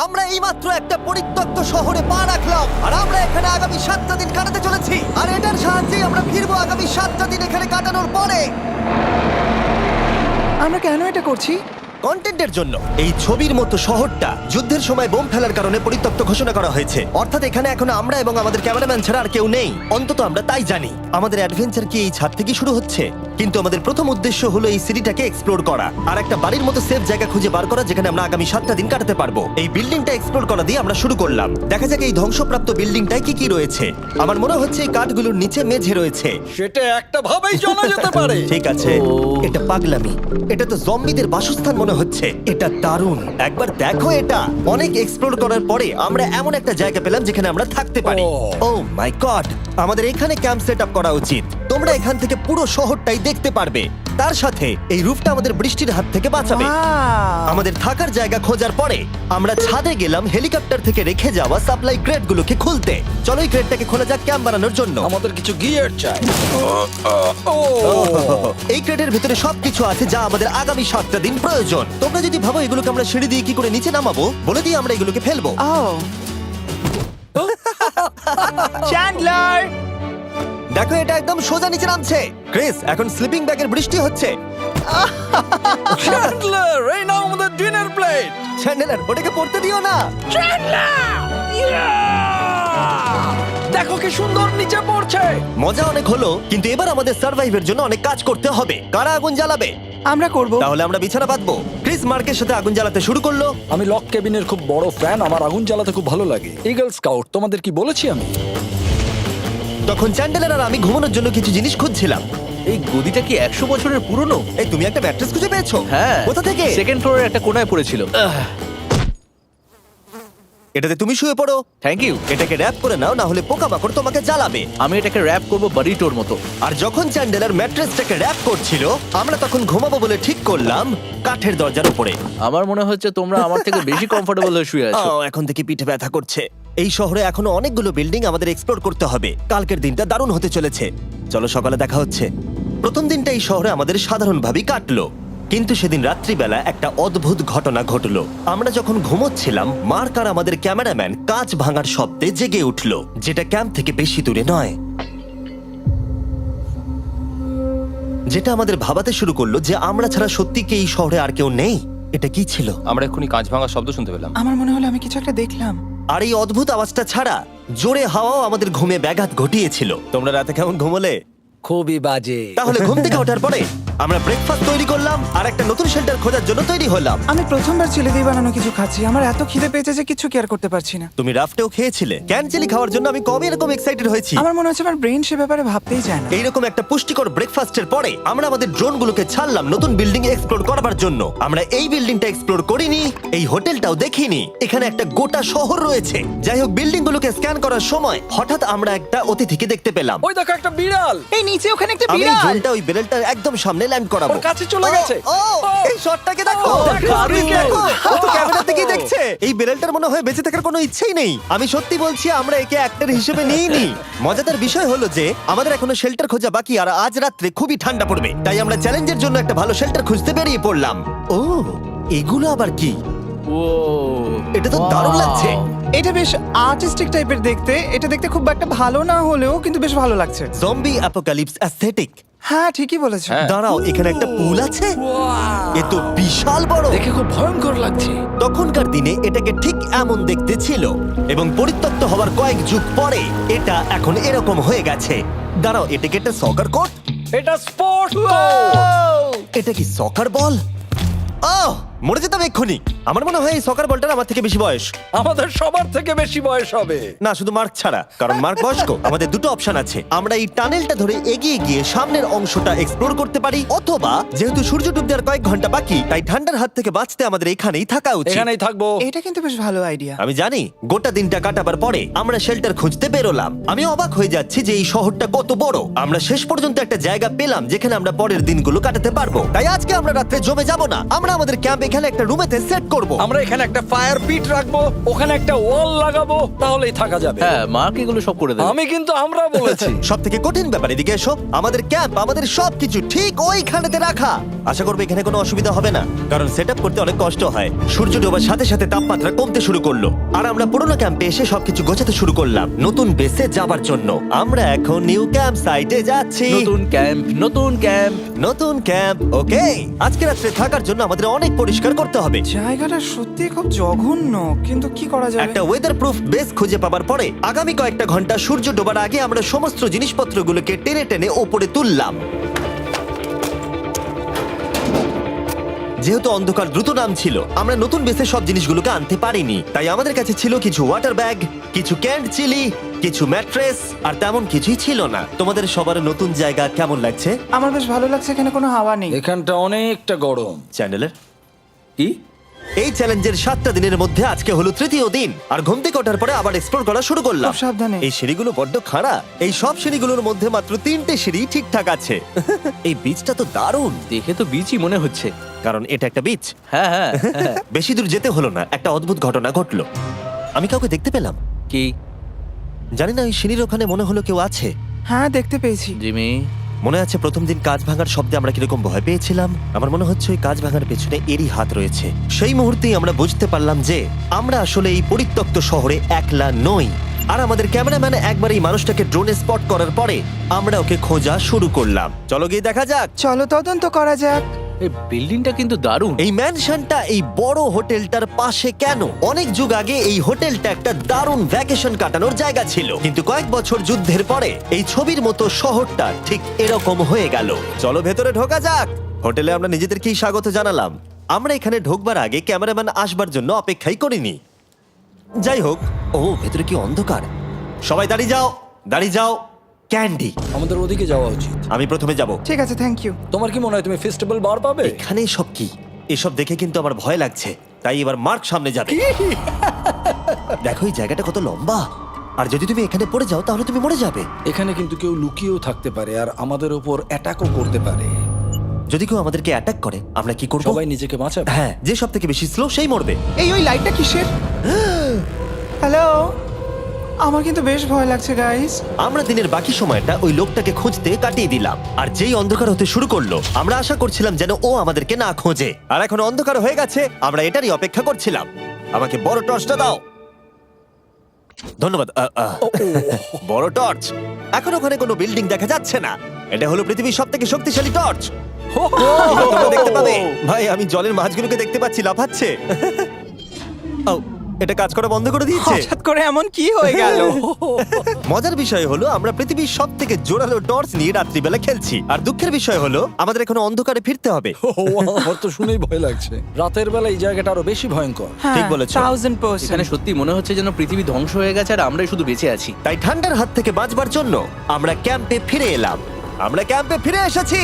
আমরা এইমাত্র একটা পরিত্যক্ত শহরে পা রাখলাম আর আমরা এখানে আগামী 7টা দিন কাটাতে চলেছি আর এটার সাহায্যে আমরা ফিরবো আগামী 7টা দিন এখানে কাটানোর পরে। আমরা কেন এটা করছি? কন্টেন্টের জন্য। এই ছবির মতো শহরটা যুদ্ধের সময় বোম ফেলার কারণে পরিত্যক্ত ঘোষণা করা হয়েছে, অর্থাৎ এখানে এখন আমরা এবং আমাদের ক্যামেরাম্যান ছাড়া আর কেউ নেই। অন্তত আমরা তাই জানি। আমাদের অ্যাডভেঞ্চার কি এই ছাদ থেকে শুরু হচ্ছে, কিন্তু আমাদের প্রথম উদ্দেশ্য হলো এই সিটিটাকে এক্সপ্লোর করা আর একটা বাড়ির মতো সেফ জায়গা খুঁজে বার করা যেখানে আমরা আগামী 7টা দিন কাটাতে পারবো। এই বিল্ডিংটা এক্সপ্লোর করা দিয়ে আমরা শুরু করলাম। দেখা যাক এই ধ্বংসপ্রাপ্ত বিল্ডিংটায় কি কি রয়েছে। আমার মনে হচ্ছে এই কাঠগুলোর নিচে মেঝে রয়েছে। সেটা একটা ভাবেই জানা যেতে পারে। ঠিক আছে, এটা পাগলামি। এটা তো জম্বিদের বাসস্থান মনে হচ্ছে। এটা দারুণ, একবার দেখো এটা। অনেক এক্সপ্লোর করার পরে আমরা এমন একটা জায়গা পেলাম যেখানে আমরা থাকতে পারি। ও মাই গড, আমাদের এখানে ক্যাম্প সেট আপ করা উচিত। তোমরা এখান থেকে পুরো শহরটাই দেখতে পারবে। তার সাথে এই রুফটা আমাদের বৃষ্টির হাত থেকে বাঁচাবে। Wow! আমাদের থাকার জায়গা খোঁজার পরে আমরা ছাদে গেলাম হেলিকপ্টার থেকে রেখে যাওয়া সাপ্লাই ক্রেটগুলোকে খুলতে। চলো এই ক্রেটটাকে খোলা যাক ক্যাম্প বানানোর জন্য। আমাদের কিছু গিয়ার চাই। এই ক্রেটের ভিতরে সবকিছু আছে যা আমাদের আগামী 7টা দিন প্রয়োজন। তোমরা যদি ভাবো এগুলোকে আমরা সিঁড়ি দিয়ে কি করে নিচে নামাবো, বলে দিয়ে আমরা এগুলোকে ফেলবো। Oh! চ্যান্ডলার! দেখো এটা একদম সোজা নিচে নামছে। ক্রিস, এখন স্লিপিং ব্যাগের বৃষ্টি হচ্ছে। চ্যান্ডলার, এই নাও আমাদের ডিনার প্লেট। চ্যান্ডেলার, ওটাকে পড়তে দিও না। দেখো কি সুন্দর নিচে পড়ছে। মজা অনেক হলো, কিন্তু এবার আমাদের সার্ভাইভের জন্য অনেক কাজ করতে হবে। কারা আগুন জ্বালাবে? আমরা করব। তাহলে আমরা বিছানা বাঁধবো। ক্রিস মার্কের সাথে আগুন জ্বালাতে শুরু করলো। আমি লক কেবিনের খুব বড় ফ্যান, আমার আগুন জ্বালাতে খুব ভালো লাগে। ইগল স্কাউট, তোমাদের কি বলেছি আমি? তখন চ্যান্ডেলার আর আমি ঘুমানোর জন্য কিছু জিনিস খুঁজছিলাম। এই গদিটা কি 100 বছরের পুরনো? এই তুমি একটা ম্যাট্রেস খুঁজে পেয়েছো? হ্যাঁ। কোথা থেকে? সেকেন্ড ফ্লোরের একটা কোণায় পড়েছিল। এটাতে তুমি শুয়ে পড়ো। Thank you. এটাকে র‍্যাপ করে নাও, না হলে পোকামাকড় তোমাকে জ্বালাবে। আমি এটাকে র‍্যাপ করব বারিটোর মতো। আর যখন চ্যান্ডেলার ম্যাট্রেসটাকে র‍্যাপ করছিল, আমরা তখন ঘুমাবো বলে ঠিক করলাম কাঠের দরজার উপরে। আমার মনে হচ্ছে তোমরা আমার থেকে বেশি কমফোর্টেবল হয়ে শুয়ে আছো। এখন থেকে পিঠে ব্যথা করছে। এই শহরে এখনো অনেকগুলো বিল্ডিং আমাদের এক্সপ্লোর করতে হবে। কালকের দিনটা দারুণ হতে চলেছে। চলো সকালে দেখা হচ্ছে। প্রথম দিনটা এই শহরে আমাদের সাধারণভাবেই কাটলো, কিন্তু সেদিন রাত্রিবেলা একটা অদ্ভুত ঘটনা ঘটলো। আমরা যখন ঘুমোচ্ছিলাম, মার্ক আর আমাদের ক্যামেরাম্যান কাঁচ ভাঙার শব্দে জেগে উঠলো, যেটা ক্যাম্প থেকে বেশি দূরে নয়। যেটা আমাদের ভাবাতে শুরু করলো যে আমরা ছাড়া সত্যি কি এই শহরে আর কেউ নেই। এটা কি ছিল? আমরা এক্ষুনি কাঁচ ভাঙার শব্দ শুনতে পেলাম। আমার মনে হলো আমি কিছু একটা দেখলাম। আর এই অদ্ভুত আওয়াজটা ছাড়া জোরে হাওয়াও আমাদের ঘুমে ব্যাঘাত ঘটিয়েছিল। তোমরা রাতে কেমন ঘুমোলে? খুবই বাজে। তাহলে ঘুম থেকে ওঠার পরে আমরা ব্রেকফাস্ট তৈরি করলাম আর একটা নতুন শেল্টার খোঁজার জন্য তৈরি হলাম। আমি প্রথমবার ছেলে দিয়ে বানানো কিছু খাচ্ছি। আমার এত খিদে পেয়েছে যে কিছু কেয়ার করতে পারছি না। তুমি রাফটেও খেয়েছিলে। ক্যানচেলি খাওয়ার জন্য আমি কবে এরকম এক্সাইটেড হয়েছি। আমার মনে হচ্ছে আমার ব্রেন সে ব্যাপারে ভাবতেই চায় না। এইরকম একটা পুষ্টিকর ব্রেকফাস্টের পরে আমরা আমাদের ড্রোনগুলোকে ছাড়লাম নতুন বিল্ডিং এক্সপ্লোর করার জন্য। আমরা এই বিল্ডিংটা এক্সপ্লোর করিনি, এই হোটেলটাও দেখিনি। এখানে একটা গোটা শহর রয়েছে। যাই হোক, বিল্ডিংগুলোকে স্ক্যান করার সময় হঠাৎ আমরা একটা অতিথিকে দেখতে পেলাম। ওই দেখো একটা বিড়াল। এই নিচে ওখানে একটা আমি এই বিড়াল। ড্রোনটা ওই বেলটার একদম সামনে ল্যান্ড করাবো। ওর কাছে চলে গেছে। ও, এই শটটাকে দেখো। দেখো, প্লিজ দেখো। ও তো ও। ক্যামেরা থেকেই দেখছে। এই বেলটার মনে হয় বেঁচে থাকার কোনো ইচ্ছেই নেই। আমি সত্যি বলছি, আমরা একে অ্যাক্টর হিসেবে নিইনি। মজাদার বিষয় হলো যে আমাদের এখনো শেল্টার খোঁজা বাকি, আর আজ রাত্রে খুবই ঠান্ডা পড়বে। তাই আমরা চ্যালেঞ্জের জন্য একটা ভালো শেল্টার খুঁজতে বেরিয়ে পড়লাম। ও, এগুলো আবার কি? ও, এটা তো দারুণ লাগছে। এটা বেশ আর্টিস্টিক টাইপের দেখতে। এটা দেখতে খুব একটা ভালো না হলেও কিন্তু বেশ ভালো লাগছে। Zombie apocalypse aesthetic. হ্যাঁ, ঠিকই বলেছো। হ্যাঁ। দাঁড়াও, এখানে একটা পুল আছে। এ তো বিশাল বড়। দেখে খুব ভয়ঙ্কর লাগছে। তখনকার দিনে এটাকে ঠিক এমন দেখতে ছিল, এবং পরিত্যক্ত হওয়ার কয়েক যুগ পরে এটা এখন এরকম হয়ে গেছে। দাঁড়াও, এটাকে একটা সকার কোর্ট? এটা স্পোর্টস। এটা কি সকার বল? আহ, মরে যেতাম এক্ষুনি। আমার মনে হয় এই সকার বলটার আমার থেকে বেশি বয়স। আমাদের সবার থেকে বেশি বয়স হবে। না, শুধু মার্ক ছাড়া, কারণ মার্ক বয়স্ক। আমাদের দুটো অপশন আছে। আমরা এই টানেলটা ধরে এগিয়ে গিয়ে সামনের অংশটা এক্সপ্লোর করতে পারি, অথবা যেহেতু সূর্য ডুব দেওয়ার কয়েক ঘন্টা বাকি, তাই ঠান্ডার হাত থেকে বাঁচতে আমাদের এখানেই থাকা উচিত। এখানেই থাকবো। এটা কিন্তু বেশ ভালো আইডিয়া। আমি জানি। গোটা দিনটা কাটাবার পরে আমরা শেল্টার খুঁজতে বেরোলাম। আমি অবাক হয়ে যাচ্ছি যে এই শহরটা কত বড়। আমরা শেষ পর্যন্ত একটা জায়গা পেলাম যেখানে আমরা পরের দিনগুলো কাটাতে পারবো। তাই আজকে আমরা রাত্রে জমে যাব না। আমরা আমাদের ক্যাম্প এখানে একটা রুমেতে সেট করব। আমরা এখানে একটা ফায়ার পিট রাখবো, ওখানে একটা ওয়াল লাগাবো, তাহলেই থাকা যাবে। হ্যাঁ, মার্ক এগুলো সব করে দেবে। আমি কিন্তু আমরা বলেছি। সব থেকে কঠিন ব্যাপার, এদিকে এসো। আমাদের ক্যাম্প, আমাদের সবকিছু ঠিক ওইখানেতে রাখা। আশা করবো এখানে কোনো অসুবিধা হবে না, কারণ সেট করতে অনেক কষ্ট হয়। সূর্য ডোবার সাথে সাথে তাপমাত্রা কমতে শুরু করলো, আর আমরা পুরোনো ক্যাম্পে এসে সবকিছু গোছাতে শুরু করলাম নতুন বেসে যাবার জন্য। আমরা এখন নিউ ক্যাম্প সাইটে যাচ্ছি। নতুন ক্যাম্প, নতুন ক্যাম্প। নতুন ক্যাম্প, ওকে। আজকে রাত্রে থাকার জন্য আমাদের অনেক পরিষ্কার করতে হবে। জায়গাটা সত্যি খুব জঘন্য, কিন্তু কি করা যাবে? একটা ওয়েদার প্রুফ বেস খুঁজে পাবার পরে আগামী কয়েকটা ঘন্টা সূর্য ডোবার আগে আমরা সমস্ত জিনিসপত্রগুলোকে টেনে টেনে ওপরে তুললাম। যেহেতু অন্ধকার দ্রুত নামছিল, আমরা নতুন বেসে সব জিনিসগুলোকে আনতে পারিনি, তাই আমাদের কাছে ছিল কিছু ওয়াটার ব্যাগ, কিছু ক্যান্ড চিলি, কিছু ম্যাট্রেস, আর তেমন কিছুই ছিল না। তোমাদের সবার নতুন জায়গা কেমন লাগছে? আমার বেশ ভালো লাগছে, এখানে কোনো হাওয়া নেই। এখানটা অনেকটা গরম। চ্যানেলের কি? এই চ্যালেঞ্জের 7টা দিনের মধ্যে আজকে হলো তৃতীয় দিন, আর ঘুম থেকে ওঠার পরে আবার এক্সপ্লোর করা শুরু করলাম। খুব সাবধানে। এই সিঁড়িগুলো বড্ড খাড়া। এই সব সিঁড়িগুলোর মধ্যে মাত্র 3টে সিঁড়ি ঠিকঠাক আছে। এই বীজটা তো দারুণ, দেখে তো বিচই মনে হচ্ছে। কারণ এটা একটা বীজ। হ্যাঁ হ্যাঁ হ্যাঁ। বেশি দূর যেতে হলো না, একটা অদ্ভুত ঘটনা ঘটলো। আমি কাউকে দেখতে পেলাম, কি? জানি না, ওই সিঁড়ির ওখানে মনে হলো কেউ আছে। হ্যাঁ, দেখতে পেয়েছি। জিমি, মনে আছে প্রথম দিন কাঁচ ভাঙার শব্দে আমরা কিরকম ভয় পেয়েছিলাম? আমার মনে হচ্ছে ওই কাঁচ ভাঙার পেছনে এরই হাত রয়েছে। সেই মুহূর্তেই আমরা বুঝতে পারলাম যে আমরা আসলে এই পরিত্যক্ত শহরে একলা নই। আর আমাদের ক্যামেরাম্যান একবার এই মানুষটাকে ড্রোনে স্পট করার পরে আমরা ওকে খোঁজা শুরু করলাম। চলো গিয়ে দেখা যাক। চলো তদন্ত করা যাক। এই বিল্ডিংটা কিন্তু দারুণ। এই ম্যানশনটা এই বড় হোটেলটার পাশে কেন? অনেক যুগ আগে এই হোটেলটা একটা দারুণ ভ্যাকেশন কাটানোর জায়গা ছিল, কিন্তু কয়েক বছর যুদ্ধের পরে এই ছবির মতো শহরটা ঠিক এরকম হয়ে গেল। চলো ভেতরে ঢোকা যাক। হোটেলে আমরা নিজেদেরকেই স্বাগত জানালাম। আমরা এখানে ঢোকবার আগে ক্যামেরাম্যান আসবার জন্য অপেক্ষাই করিনি। যাই হোক, ও ভেতরে কি অন্ধকার। সবাই দাঁড়িয়ে যাও, দাঁড়িয়ে যাও। ক্যান্ডি, আমাদের ওদিকে যাওয়া উচিত। আমি প্রথমে যাব। ঠিক আছে, থ্যাংক ইউ। তোমার কি মনে হয় তুমি ফেস্টিভ্যাল বার পাবে? এখানে সব কি? এসব দেখে কিন্তু আমার ভয় লাগছে, তাই এবার মার্ক সামনে যাবে। দেখো এই জায়গাটা কত লম্বা, আর যদি তুমি এখানে পড়ে যাও তাহলে তুমি মরে যাবে। এখানে কিন্তু কেউ লুকিয়েও থাকতে পারে আর আমাদের উপর অ্যাটাকও করতে পারে। যদি কেউ আমাদেরকে অ্যাটাক করে আমরা কি করব? সবাই নিজেকে বাঁচাবে। হ্যাঁ, যে সব থেকে বেশি স্লো সেই মরবে। ওই লাইটটা কিসের? হ্যালো, আমার কিন্তু বেশ ভয় লাগছে গাইস। আমরা দিনের বাকি সময়টা ওই লোকটাকে খুঁজতে কাটিয়ে দিলাম, আর যেই অন্ধকার হতে শুরু করলো আমরা আশা করছিলাম যেন ও আমাদেরকে না খোঁজে। আর এখন অন্ধকার হয়ে গেছে, আমরা এটারই অপেক্ষা করছিলাম। আমাকে বড় টর্চটা দাও। ধন্যবাদ। বড় টর্চ। এখন ওখানে কোনো বিল্ডিং দেখা যাচ্ছে না। এটা হলো পৃথিবীর সবথেকে শক্তিশালী টর্চ। তোমরা দেখতে পাবে। ভাই, আমি জলের মাছগুলোকে দেখতে পাচ্ছি লাফাচ্ছে। ও, এটা কাজ করা বন্ধ করে দিয়েছে। হঠাৎ করে এমন কি হয়ে গেল? মজার বিষয় হলো আমরা পৃথিবীর সব থেকে জোরালো টর্চ নিয়ে রাত্রিবেলা খেলছি, আর দুঃখের বিষয় হলো আমাদের এখন অন্ধকারে ফিরতে হবে। আমার তো শুনেই ভয় লাগছে। রাতের বেলা এই জায়গাটা আরো বেশি ভয়ঙ্কর। ঠিক বলেছো। 1000%। এখানে সত্যি মনে হচ্ছে যেন পৃথিবী ধ্বংস হয়ে গেছে আর আমরাই শুধু বেঁচে আছি। তাই ঠান্ডার হাত থেকে বাঁচবার জন্য আমরা ক্যাম্পে ফিরে এলাম। আমরা ক্যাম্পে ফিরে এসেছি।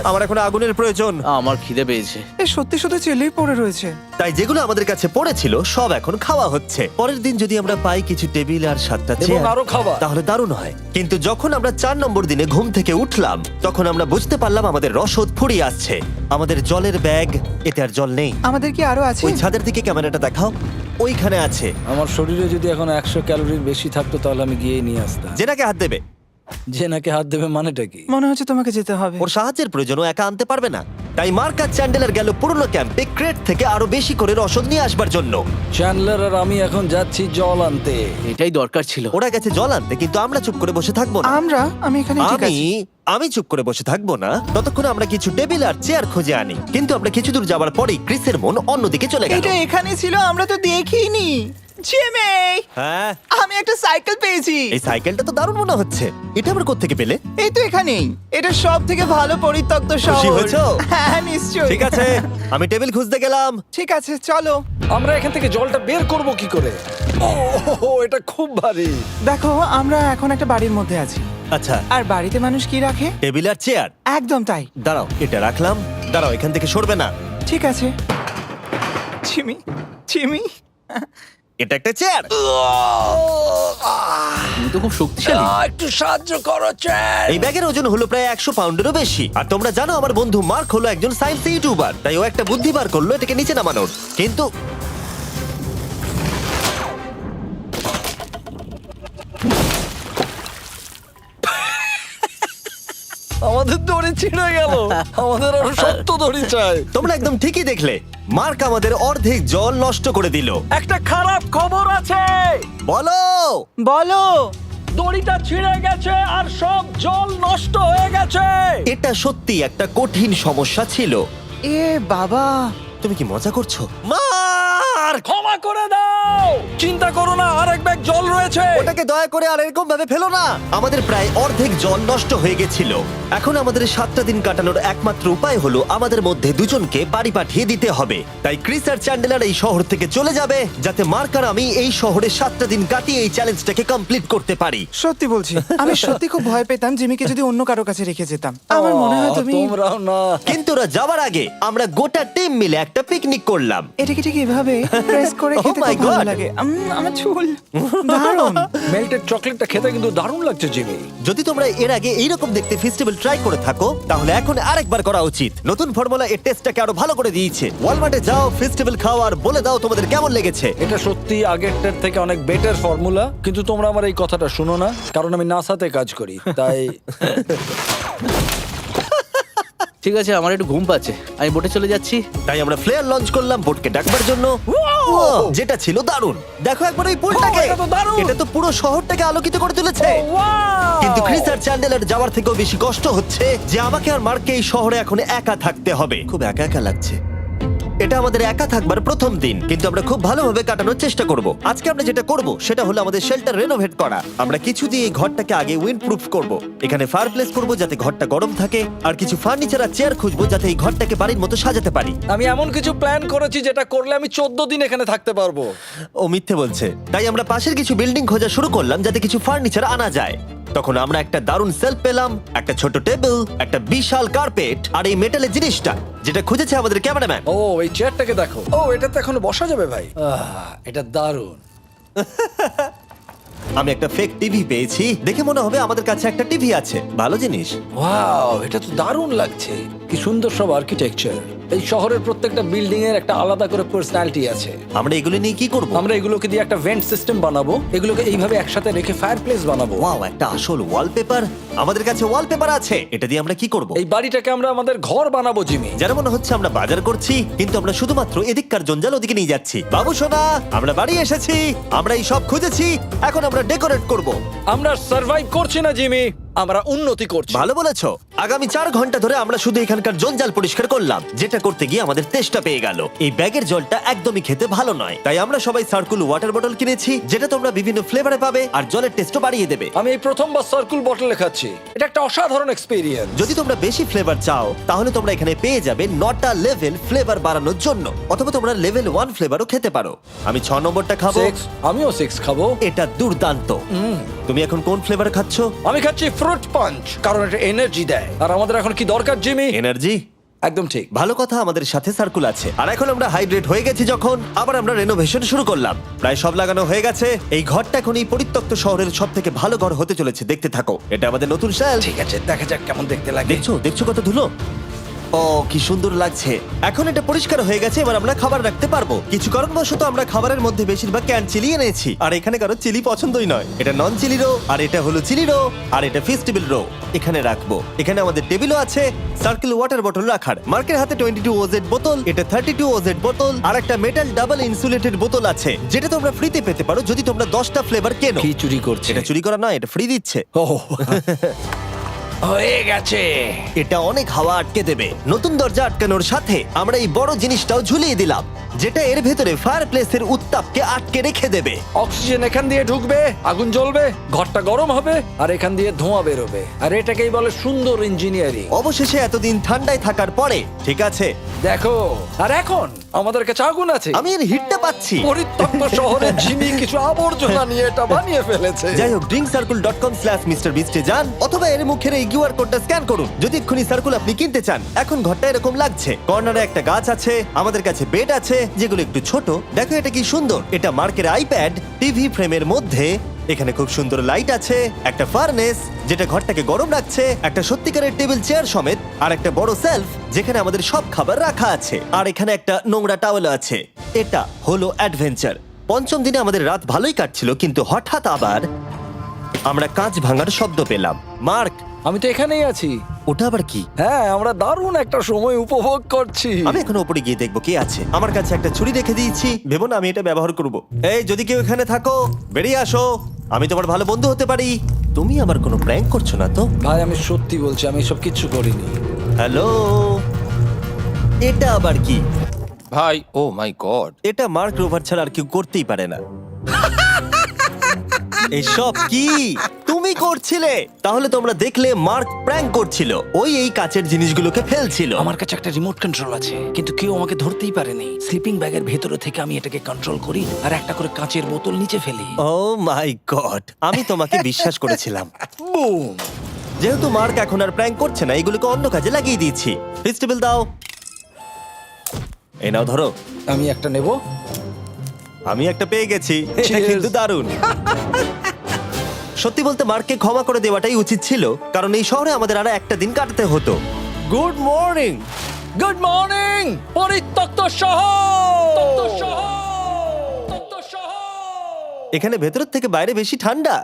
আমার এখন আগুনের প্রয়োজন। আমার খিদে পেয়েছে। সত্যি শুধু চেলেই পড়ে রয়েছে। তাই যেগুলো আমাদের কাছে পড়েছিল সব এখন খাওয়া হচ্ছে। পরের দিন যদি আমরা পাই কিছু টেবিল আর 7টা এবং চেয়ার আরো খাবার। তাহলে দারুণ হয়। কিন্তু যখন আমরা 4 নম্বর দিনে ঘুম থেকে উঠলাম তখন আমরা বুঝতে পারলাম আমাদের রসদ ফুরিয়ে আসছে। আমাদের জলের ব্যাগ, এতে আর জল নেই। আমাদের কি আরো আছে? ওই ছাদের দিকে ক্যামেরাটা দেখাও, ওইখানে আছে। আমার শরীরে যদি এখন 100 ক্যালোরির বেশি থাকতো তাহলে আমি গিয়ে নিয়ে আসতাম। জেনাকে হাত দেবে। যে নাকি হাত দেবে মানেটা কি? মনে হচ্ছে তোমাকে যেতে হবে। ওর সাহায্যের প্রয়োজন, ও একা আনতে পারবে না। তাই মার্ক আর চ্যান্ডেলার গেল পুরনো ক্যাম্পে ক্রেট থেকে আরো বেশি করে রসদ নিয়ে আসবার জন্য। চ্যান্ডলার আর আমি এখন যাচ্ছি জল আনতে। এটাই দরকার ছিল। ওরা গেছে জল আনতে, কিন্তু আমরা চুপ করে বসে থাকবো না। আমি এখানে ঠিক আছি। আমি চুপ করে বসে থাকবো না ততক্ষণ আমরা কিছু টেবিল আর চেয়ার খুঁজে আনি। কিন্তু আমরা কিছু দূর যাবার পরেই ক্রিসের মন অন্যদিকে চলে গেল। এটা এখানে ছিল, আমরা তো দেখিনি। জিমি, হ্যাঁ, আমি একটা সাইকেল পেয়েছি। এই সাইকেলটা তো দারুণ মনে হচ্ছে। এটা আবার কোত্থেকে পেলে? এই তো এখানেই। এটা সব থেকে ভালো পরিত্যক্ত খুশি শহর। হয়েছো? হ্যাঁ, নিশ্চয়ই। ঠিক আছে, আমি টেবিল খুঁজতে গেলাম। ঠিক আছে, চলো। আমরা এখান থেকে জলটা বের করব কি করে? ও, এটা খুব ভারী। দেখো, আমরা এখন একটা বাড়ির মধ্যে আছি। আচ্ছা, আর বাড়িতে মানুষ কি রাখে? টেবিল আর চেয়ার। একদম তাই। দাঁড়াও, এটা রাখলাম। দাঁড়াও, এখান থেকে সরবে না। ঠিক আছে। চিমি। এটা একটা চেয়ার। তুমি তো খুব শক্তিশালী। একটু সাহায্য করো চ্যান। এই ব্যাগের ওজন হলো প্রায় 100 পাউন্ডেরও বেশি। আর তোমরা জানো আমার বন্ধু মার্ক হলো একজন সায়েন্স ইউটিউবার, তাই ও একটা বুদ্ধি বার করলো এটাকে নিচে নামানোর। কিন্তু আমাদের দড়ি দড়ি ছিঁড়ে গেল। আমাদের আরো শক্ত দড়ি চাই। তোমরা একদম ঠিকই দেখলে, মার্ক আমাদের অর্ধেক জল নষ্ট করে দিল। একটা খারাপ খবর আছে, বলো। বলো। দড়িটা ছিঁড়ে গেছে আর সব জল নষ্ট হয়ে গেছে। এটা সত্যি একটা কঠিন সমস্যা ছিল। এ বাবা। তুমি কি মজা করছো? মার্ক, ক্ষমা করে দাও, চিন্তা করো না, আরেক ব্যাগ জল রয়েছে। ওটাকে দয়া করে আর এরকম ভাবে ফেলো না। আমাদের প্রায় অর্ধেক জল নষ্ট হয়ে গেছিল। এখন আমাদের 7টা দিন কাটানোর একমাত্র উপায় হলো আমাদের মধ্যে দুজনকে বাড়ি পাঠিয়ে দিতে হবে। তাই ক্রিস আর চ্যান্ডেলার এই শহর থেকে চলে যাবে, যাতে মার্ক আর আমি এই শহরে 7টা দিন কাটিয়ে এই চ্যালেঞ্জটাকে কমপ্লিট করতে পারি। সত্যি বলছি, আমি সত্যি খুব ভয় পেতাম জিমিকে যদি অন্য কারো কাছে রেখে যেতাম। আমার মনে হয় তুমি তোমরাও না। কিন্তু ওরা যাওয়ার আগে আমরা গোটা টিম মিলে একটা পিকনিক করলাম। এটাকে ঠিক এভাবে প্রেস করে Oh খেতে my খুব ভালো God! লাগে। আমার চুল দারুণ। মেল্টেড চকলেটটা খেতে কিন্তু দারুণ লাগছে জিমি। যদি তোমরা এর আগে এইরকম দেখতে ফেস্টিভ্যাল ট্রাই করে থাকো, তাহলে এখন আরেকবার করা উচিত। নতুন ফর্মুলা এর টেস্টটাকে আরো ভালো করে দিয়েছে। ওয়ালমার্টে যাও, ফেস্টিভ্যাল খাও আর বলে দাও তোমাদের কেমন লেগেছে। এটা সত্যি আগেরটার থেকে অনেক বেটার ফর্মুলা, কিন্তু তোমরা আমার এই কথাটা শুনো না, কারণ আমি নাসাতে কাজ করি, তাই। ঠিক আছে, আমার একটু ঘুম পাচ্ছে, আমি বোটে চলে যাচ্ছি। তাই আমরা ফ্লেয়ার লঞ্চ করলাম বোটকে ডাকবার জন্য। Wow! যেটা ছিল দারুণ। দেখো একবার ওই পুলটাকে। এটা তো দারুণ। এটা তো পুরো শহরটাকে আলোকিত করে তুলেছে। Wow! কিন্তু ক্রিস আর চ্যান্ডেলার যাওয়ার থেকেও বেশি কষ্ট হচ্ছে যে আমাকে আর মার্ককে এই শহরে এখন একা থাকতে হবে। খুব একা একা লাগছে। এটা আমাদের একা থাকবার প্রথম দিন, কিন্তু আমরা খুব ভালোভাবে কাটানোর চেষ্টা করব। আজকে আমরা যেটা করব সেটা হলো আমাদের শেল্টার রেনোভেট করা। আমরা কিছু দিয়ে এই ঘরটাকে আগে উইন্ড প্রুফ করব। এখানে ফায়ারপ্লেস করব যাতে ঘরটা গরম থাকে, আর কিছু ফার্নিচার আর চেয়ার খুঁজবো যাতে এই ঘরটাকে বাড়ির মতো সাজাতে পারি। আমি এমন কিছু প্ল্যান করেছি যেটা করলে আমি 14 দিন এখানে থাকতে পারবো। ও মিথ্যে বলছে। তাই আমরা পাশের কিছু বিল্ডিং খোঁজা শুরু করলাম যাতে কিছু ফার্নিচার আনা যায়। তখন আমরা একটা দারুণ সেলফ পেলাম, একটা ছোট টেবিল, একটা বিশাল কার্পেট আর এই মেটালের জিনিসটা যেটা খুঁজেছে আমাদের ক্যামেরাম্যান। ও, এই চেয়ারটাকে দেখো। ও, এটাতে এখনো বসা যাবে ভাই। এটা দারুণ। আমি একটা ফেক টিভি পেয়েছি, দেখে মনে হবে আমাদের কাছে একটা টিভি আছে। ভালো জিনিস। ওয়াও, এটা তো দারুণ লাগছে। কি সুন্দর সব আর্কিটেকচার। এই শহরের প্রত্যেকটা বিল্ডিং এর একটা আলাদা করে পার্সোনালিটি আছে। আমরা এগুলো নিয়ে কি করব? আমরা এগুলোকে দিয়ে একটা ভেন্ট সিস্টেম বানাবো, এগুলোকে এইভাবে একসাথে রেখে ফায়ারপ্লেস বানাবো। ওয়াও, একটা আসল ওয়ালপেপার। আমাদের কাছে ওয়ালপেপার আছে। এটা দিয়ে আমরা কি করব? এই বাড়িটাকে আমরা আমাদের ঘর বানাবো জিমি। যেন মনে হচ্ছে আমরা বাজার করছি, কিন্তু আমরা শুধুমাত্র এদিককার জঞ্জাল ওদিকে নিয়ে যাচ্ছি। বাবু সোনা, আমরা বাড়ি এসেছি। আমরা এই সব খুঁজেছি, এখন আমরা ডেকোরেট করব। আমরা সার্ভাইভ করছি না জিমি, আমরা উন্নতি করছি। ভালো বলেছো। আগামী 4 ঘন্টা ধরে আমরা শুধু এখানকার জঞ্জাল পরিষ্কার করলাম, যেটা করতে গিয়ে আমাদের তেষ্টা পেয়ে গেল। এই ব্যাগের জলটা একদমই খেতে ভালো নয়, তাই আমরা সবাই সার্কুল ওয়াটার বটল কিনেছি, যেটা তোমরা বিভিন্ন ফ্লেভারে পাবে আর জলের টেস্টও বাড়িয়ে দেবে। আমি এই প্রথমবার সার্কুল বটলে খাচ্ছি, এটা একটা অসাধারণ এক্সপেরিয়েন্স। যদি তোমরা বেশি ফ্লেভার চাও, তাহলে তোমরা এখানে পেয়ে যাবে 9টা লেভেল ফ্লেভার বাড়ানোর জন্য, অথবা তোমরা লেভেল 1 ফ্লেভারও খেতে পারো। আমি 6 নম্বরটা খাবো। আমিও 6 খাবো। এটা দুর্দান্ত। তুমি এখন কোন ফ্লেভার খাচ্ছো? আমি খাচ্ছি ফ্রুট পাঞ্চ, কারণ এটা এনার্জি দেয়। আর আমাদের এখন কি দরকার জিমি? এনার্জি। একদম ঠিক। ভালো কথা, আমাদের সাথে সার্কুল আছে। আর এখন আমরা হাইড্রেট হয়ে গেছি যখন, আবার আমরা রেনোভেশন শুরু করলাম। প্রায় সব লাগানো হয়ে গেছে। এই ঘরটা এখন এই পরিত্যক্ত শহরের সব থেকে ভালো ঘর হতে চলেছে। দেখতে থাকো, এটা আমাদের নতুন স্টাইল। ঠিক আছে, দেখা যাক কেমন দেখতে লাগে। দেখছো কত ধুলো। ও, কি সুন্দর লাগছে। এখন এটা পরিষ্কার হয়ে গেছে, এবার আমরা খাবার রাখতে পারবো। কিছু কারণবশত আমরা খাবারের মধ্যে বেশিরভাগ ক্যান চিলি এনেছি, আর এখানে কারো চিলি পছন্দই নয়। এটা নন চিলি রো, আর এটা হলো চিলি রো, আর এটা ফেস্টিভ্যাল রো। এখানে রাখবো। এখানে আমাদের টেবিলও আছে, সার্কেল ওয়াটার বটল রাখার। মার্কের হাতে 22 ওজেড বোতল, এটা 32 ওজেড বোতল, আর একটা মেটাল ডাবল ইনসুলেটেড বোতল আছে, যেটা তোমরা ফ্রিতে পেতে পারো যদি তোমরা 10টা ফ্লেভার কেনো। কি চুরি করছে? এটা চুরি করা নয়, এটা ফ্রি দিচ্ছে। হয়ে গেছে। এটা অনেক হাওয়া আটকে দেবে। নতুন দরজা আটকানোর সাথে আমরা এই বড় জিনিসটাও ঝুলিয়ে দিলাম, যেটা এর ভেতরে ফায়ারপ্লেসের উত্তাপকে আটকে রেখে দেবে। অক্সিজেন এখান দিয়ে ঢুকবে, আগুন জ্বলবে, ঘরটা গরম হবে, আর এখান দিয়ে ধোঁয়া বেরোবে। আর এটাকেই বলে সুন্দর ইঞ্জিনিয়ারিং। অবশেষে এতদিন ঠান্ডায় থাকার পরে ঠিক আছে। দেখো, আর এখন আমাদের কাছে আগুন আছে। আমি এর হিটটা পাচ্ছি। পরিত্যক্ত শহরে জিমি কিছু আবর্জনা নিয়ে এটা বানিয়ে ফেলেছে। যাই হোক, drinkcircle.com/MrBeast এ যান, অথবা এর মুখের এই কিউআর কোডটা স্ক্যান করুন যদি এক্ষুনি সার্কুল আপনি কিনতে চান। এখন ঘরটা এরকম লাগছে। কর্নারে একটা গাছ আছে, আমাদের কাছে বেড আছে যেগুলো একটু ছোট। দেখো এটা কি সুন্দর। এটা মার্কের আইপ্যাড টিভি ফ্রেমের মধ্যে। এখানে খুব সুন্দর লাইট আছে, একটা ফার্নেস যেটা ঘরটাকে গরম রাখছে, একটা সত্যিকারের টেবিল চেয়ার সমেত, আর একটা বড় সেলফ যেখানে আমাদের সব খাবার রাখা আছে, আর এখানে একটা নোংরা টাওয়েল আছে। এটা হলো অ্যাডভেঞ্চার। পঞ্চম দিনে আমাদের রাত ভালোই কাটছিল, কিন্তু হঠাৎ আবার আমরা কাঁচ ভাঙার শব্দ পেলাম। মার্ক, আমি তো এখানেই আছি। ওটা আবার কি? হ্যাঁ, আমরা দারুণ একটা সময় উপভোগ করছি। আমি এখন উপরে গিয়ে দেখবো কি আছে। আমার কাছে একটা ছুরি রেখে দিয়েছি, ভেবো না আমি এটা ব্যবহার করব। এই যদি কেউ এখানে থাকো বেরিয়ে আসো, আমি তোমার ভালো বন্ধু হতে পারি। তুমি আমার কোনো প্র্যাঙ্ক করছো না তো? ভাই আমি সত্যি বলছি, আমি এসব কিচ্ছু করিনি। হ্যালো, এটা আবার কি? ভাই ও মাই গড, এটা মার্ক রোভার ছাড়া আর কেউ করতেই পারে না। এসব কি তুমি করছিলে? তাহলে তোমরা দেখলে মার্ক প্র্যাঙ্ক করছিল। ওই এই কাচের জিনিসগুলোকে ফেলছিল। আমার কাছে একটা রিমোট কন্ট্রোল আছে, কিন্তু কেউ আমাকে ধরতেই পারেনি। স্লিপিং ব্যাগের ভেতরে থেকে আমি এটাকে কন্ট্রোল করি আর একটা করে কাঁচের বোতল নিচে ফেলি। ও মাই গড, আমি তোমাকে বিশ্বাস করেছিলাম। বুম! যেহেতু মার্ক এখন আর প্র্যাঙ্ক করছে না, এগুলোকে অন্য কাজে লাগিয়ে দিয়েছি। ফেস্টিভ্যাল দাও। এই নাও ধরো। আমি একটা নেব। আমি একটা পেয়ে গেছি। এটা Cheers! কিন্তু দারুণ। সত্যি বলতে মার্ককে ক্ষমা করে দেওয়াটাই উচিত ছিল, কারণ এই শহরে আমাদের আর একটা দিন কাটাতে হতো। Good morning. গুড মর্নিং পরিত্যক্ত শহর। এখানে ভেতরের থেকে বাইরে বেশি ঠান্ডা।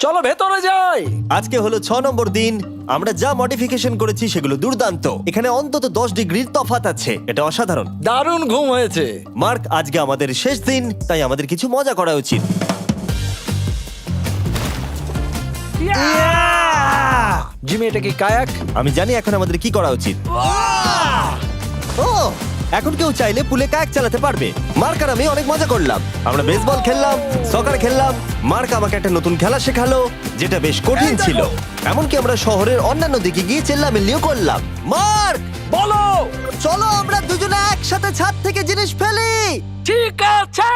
চলো ভেতরে যাই। আজকে হলো 6 নম্বর দিন। আমরা যা মডিফিকেশন করেছি সেগুলো দুর্দান্ত। এখানে অন্তত 10 ডিগ্রির তফাৎ আছে, এটা অসাধারণ। দারুণ ঘুম হয়েছে। মার্ক, আজকে আমাদের শেষ দিন, তাই আমাদের কিছু মজা করা উচিত। জিমি, এটা কি কায়াক? আমি জানি এখন আমাদের কি করা উচিত। ও, এখন কেউ চাইলে পুলে কায়াক চালাতে পারবে। মার্ক আর আমি অনেক মজা করলাম। আমরা বেসবল খেললাম, সকার খেললাম। মার্ক আমাকে একটা নতুন খেলা শেখালো, যেটা বেশ কঠিন ছিল। এমনকি আমরা শহরের অন্যান্য দিকে গিয়ে চেল্লামিল্লিও করলাম। মার্ক, বলো। চলো আমরা দুজনে একসাথে ছাদ থেকে জিনিস ফেলি। ঠিক আছে।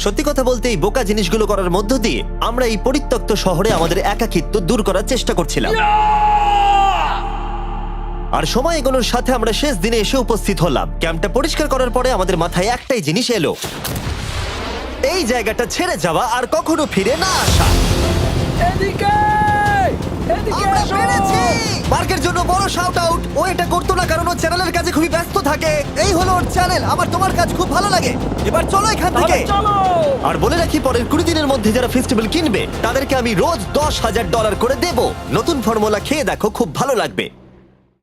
সত্যি কথা বলতে এই বোকা জিনিসগুলো করার মধ্য দিয়ে আমরা এই পরিত্যক্ত শহরে আমাদের একাকিত্ব দূর করার চেষ্টা করছিলাম। আর সময় এগোনোর সাথে আমরা শেষ দিনে এসে উপস্থিত হলাম। ক্যাম্পটা পরিষ্কার করার পরে আমাদের মাথায় একটাই জিনিস এলো, এই জায়গাটা ছেড়ে যাওয়া আর কখনো ফিরে না আসা। এদিকে এদিকে আমরা এসো। পেরেছি! মার্কের জন্য বড় শাউট আউট। ও এটা করতো না কারণ ও চ্যানেলের কাছে খুবই ব্যস্ত থাকে। এই হলো ওর চ্যানেল। আমার তোমার কাজ খুব ভালো লাগে। এবার চলো এখান থেকে। তাহলে চলো। আর বলে রাখি, পরের 20 দিনের মধ্যে যারা ফেস্টিভ্যাল কিনবে তাদেরকে আমি রোজ $10,000 করে দেব। নতুন ফর্মুলা খেয়ে দেখো, খুব ভালো লাগবে।